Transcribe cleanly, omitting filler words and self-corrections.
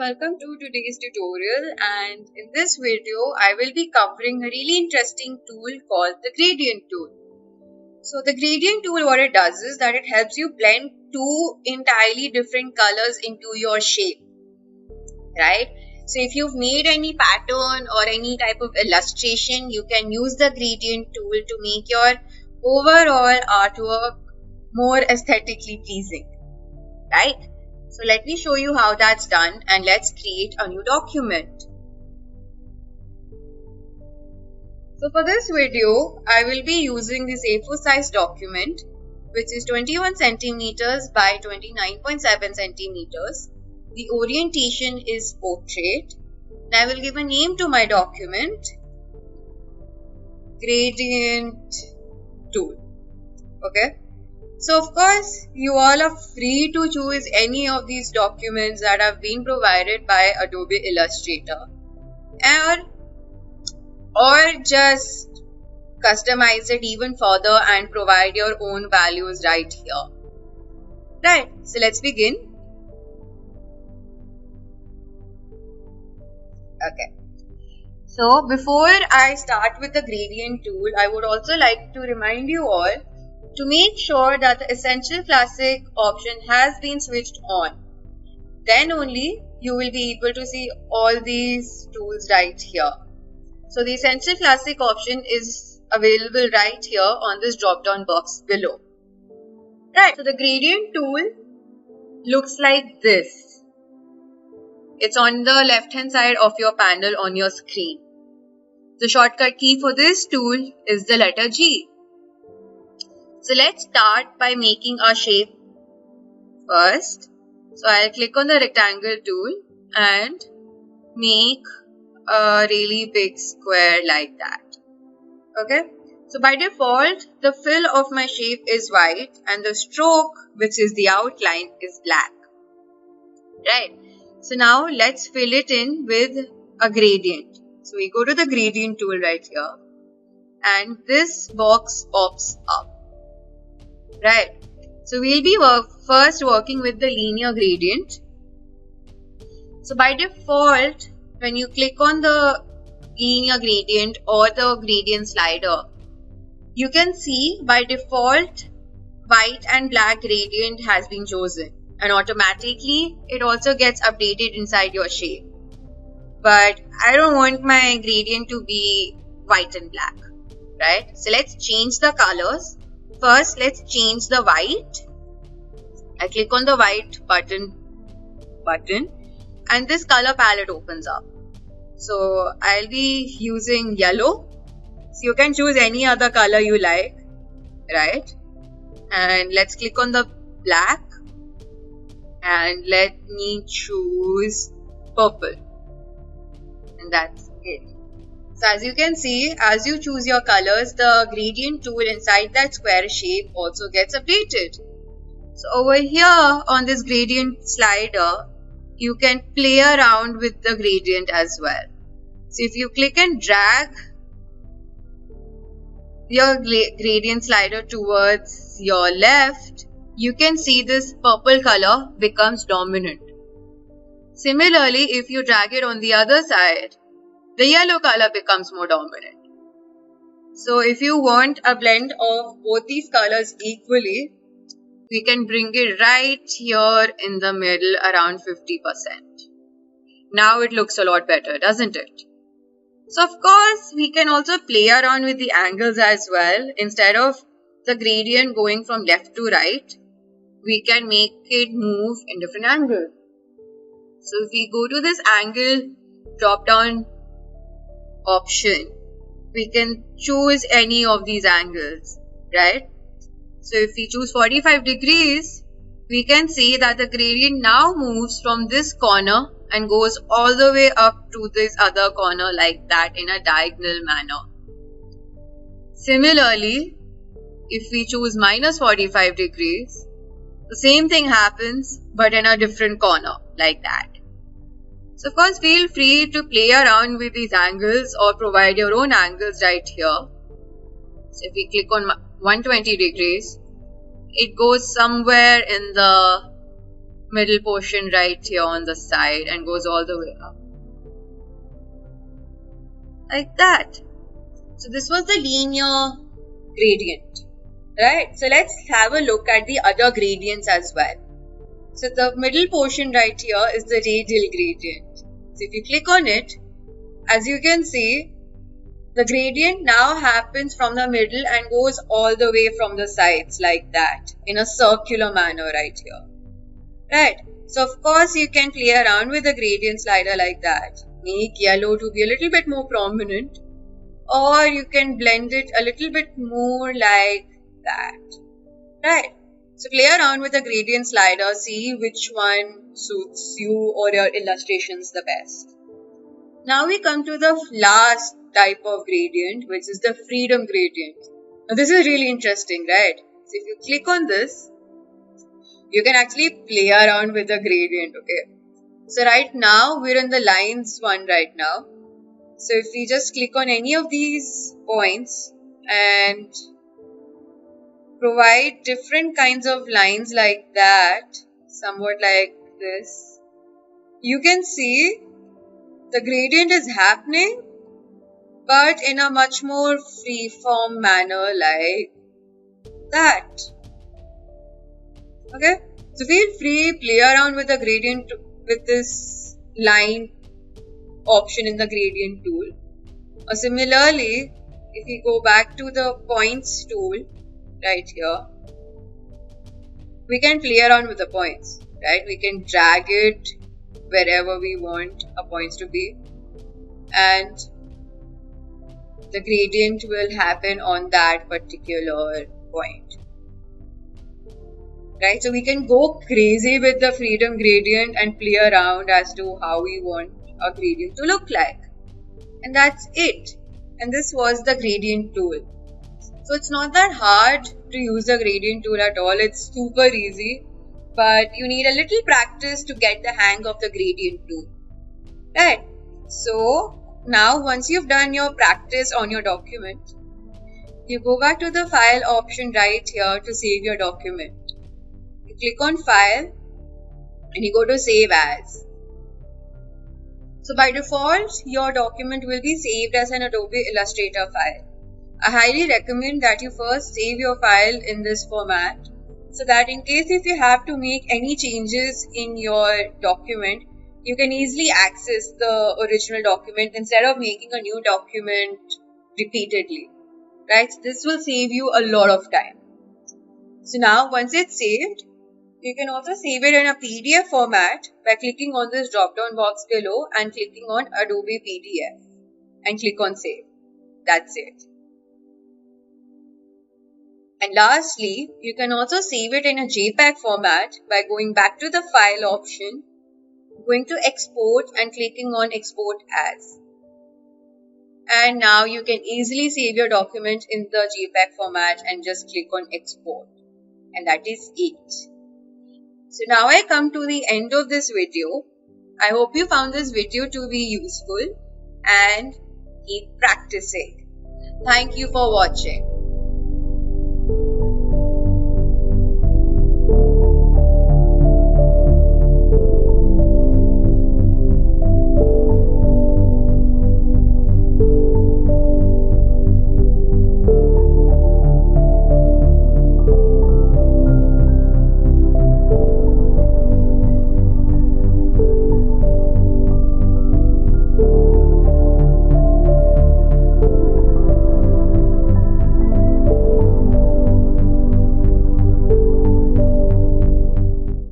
welcome to today's tutorial, and in this video I will be covering a really interesting tool called the gradient tool. So the gradient tool, what it does is that it helps you blend two entirely different colors into your shape, right? So if you've made any pattern or any type of illustration, you can use the gradient tool to make your overall artwork more aesthetically pleasing, right? So let me show you how that's done, and let's create a new document. So for this video, I will be using this A4 size document, which is 21 centimeters by 29.7 centimeters. The orientation is portrait. And I will give a name to my document, gradient tool. Okay. So of course, you all are free to choose any of these documents that have been provided by Adobe Illustrator, or just customize it even further and provide your own values right here. Right, so let's begin. Okay. So before I start with the gradient tool, I would also like to remind you all to make sure that the Essential Classic option has been switched on. Then only you will be able to see all these tools right here. So the Essential Classic option is available right here on this drop down box below. Right, so the gradient tool looks like this. It's on the left hand side of your panel on your screen. The shortcut key for this tool is the letter G. So let's start by making our shape first. So I'll click on the rectangle tool and make a really big square like that. Okay. So by default, the fill of my shape is white and the stroke, which is the outline, is black. Right. So now let's fill it in with a gradient. So we go to the gradient tool right here and this box pops up. Right, so we'll be first working with the linear gradient. So by default, when you click on the linear gradient or the gradient slider, you can see by default white and black gradient has been chosen, and automatically it also gets updated inside your shape. But I don't want my gradient to be white and black, right? So let's change the colors. First, let's change the white. I click on the white button and this color palette opens up. So I'll be using yellow. So you can choose any other color you like, right? And let's click on the black and let me choose purple. And that's it. So as you can see, as you choose your colors, the gradient tool inside that square shape also gets updated. So over here on this gradient slider, you can play around with the gradient as well. So if you click and drag your gradient slider towards your left, you can see this purple color becomes dominant. Similarly, if you drag it on the other side, the yellow color becomes more dominant. So if you want a blend of both these colors equally, we can bring it right here in the middle around 50%. Now it looks a lot better, doesn't it? So of course, we can also play around with the angles as well. Instead of the gradient going from left to right, we can make it move in different angles. So if we go to this angle drop down option, we can choose any of these angles, right? So if we choose 45 degrees, we can see that the gradient now moves from this corner and goes all the way up to this other corner like that in a diagonal manner. Similarly, if we choose minus 45 degrees, the same thing happens but in a different corner like that. So of course, feel free to play around with these angles or provide your own angles right here. So if we click on 120 degrees, it goes somewhere in the middle portion right here on the side and goes all the way up. Like that. So this was the linear gradient. Right? So let's have a look at the other gradients as well. So the middle portion right here is the radial gradient. So if you click on it, as you can see, the gradient now happens from the middle and goes all the way from the sides like that in a circular manner right here. Right? So of course you can play around with the gradient slider like that. Make yellow to be a little bit more prominent, or you can blend it a little bit more like that. Right? So play around with the gradient slider, see which one suits you or your illustrations the best. Now we come to the last type of gradient, which is the freedom gradient. Now this is really interesting, right? So if you click on this, you can actually play around with the gradient, okay? So right now we're in the lines one right now. So if we just click on any of these points and provide different kinds of lines like that, somewhat like this, you can see the gradient is happening, but in a much more free-form manner like that. Okay, so feel free, play around with the gradient with this line option in the gradient tool. Or similarly, if we go back to the points tool right here, we can play around with the points, right? We can drag it wherever we want our points to be, and the gradient will happen on that particular point. Right? So we can go crazy with the freedom gradient and play around as to how we want our gradient to look like. And that's it. And this was the gradient tool. So it's not that hard to use the gradient tool at all. It's super easy. But you need a little practice to get the hang of the gradient tool. Right? So now once you've done your practice on your document, you go back to the file option right here to save your document. You click on file and you go to save as. So by default, your document will be saved as an Adobe Illustrator file. I highly recommend that you first save your file in this format, so that in case if you have to make any changes in your document, you can easily access the original document instead of making a new document repeatedly. Right? This will save you a lot of time. So now once it's saved, you can also save it in a PDF format by clicking on this drop-down box below and clicking on Adobe PDF and click on Save. That's it. And lastly, you can also save it in a JPEG format by going back to the File option, going to Export and clicking on Export As. And now you can easily save your document in the JPEG format and just click on Export. And that is it. So now I come to the end of this video. I hope you found this video to be useful and keep practicing. Thank you for watching.